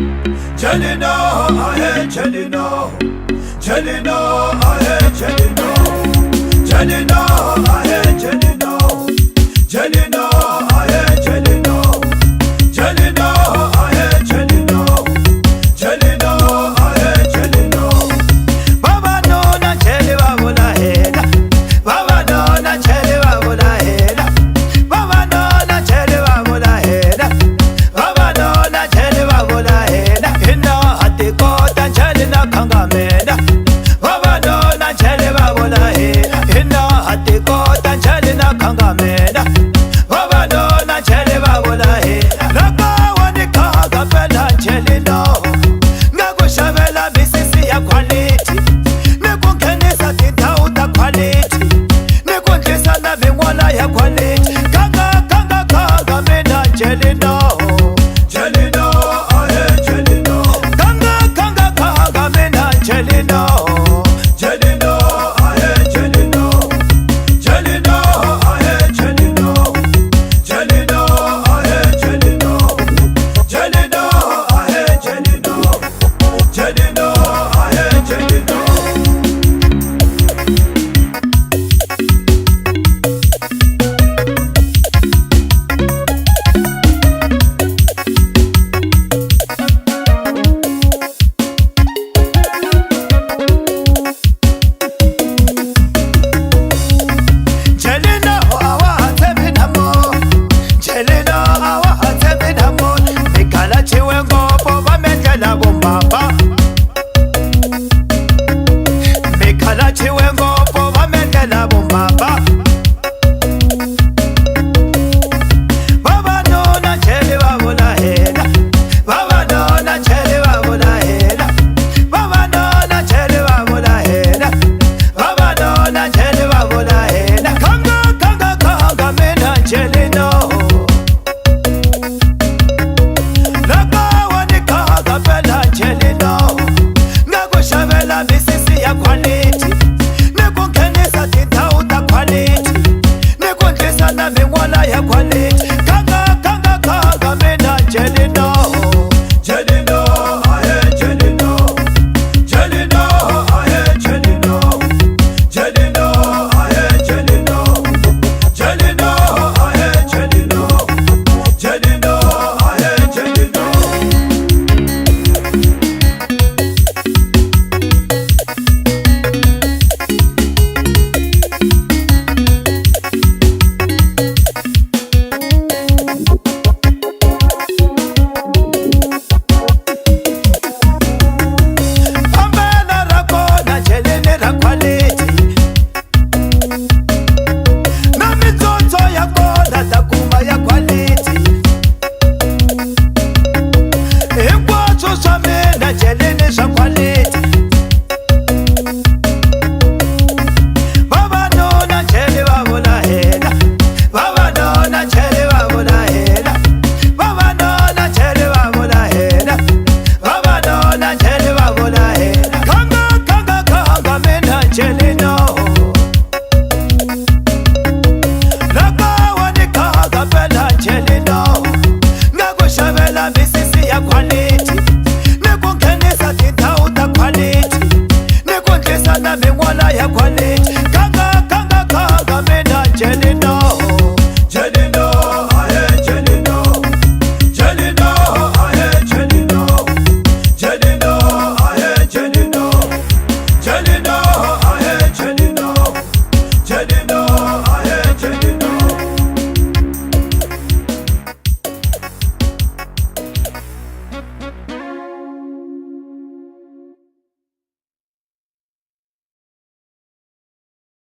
Jelino, ahe Jelino, Jelino, ahe Jelino, Jelino, ahe Jelino, Jelino, ahe Jelino, Jelino, ahe Jelino, Jelino, ahe Jelino. Baba no na chele baba na hela, Baba no na chele baba na hela, Baba no na chele baba na hela, Baba no na chele baba na hela. Inna hati ko tan chele na khanga mena, Baba no na chele baba na hela. Inna hati ko tan chele na khanga mena, Baba no na chele baba na hela. Laka wani kaga pela chele no, ngaku shavela bisisi ya quality. Nekungenisa tindhawu ta quality, nekundlisa na vin'wana ya quality. Kanga mina Jelino, Jelino, ahe Jelino. Kanga mina Jelino, Jelino, ahe Jelino, Jelino, ahe Jelino, Jelino, ahe Jelino, Jelino, ahe Jelino, Jelino, ahe Jelino. Jelino, awa hatemi namo, Jelino, awa hatemi namo. Mikala chiwe ngopo vamendlela vumbaba, Mikala chiwe ngopo vamendlela vumbaba. Baba no na chele baba na hela, Baba no na chele baba na hela, Baba no na chele baba na hela, Baba no na chele baba na hela. Kanga mina Jelino, laka wani kaga pela Jelino, ngaku shavela bisisi ya quality, nekungenisa tindhawu ta quality, nekundlisa na vin'wana ya quality. Kanga mina Jelino, Jelino, ahe Jelino, Jelino, ahe Jelino, Jelino, ahe Jelino, Jelino, ahe Jelino, Jelino, ahe Jelino. Pambana rako na Jelini ra quality, na mitsotso ya kona ta kuma ya quality. Hinkwaswo swa mina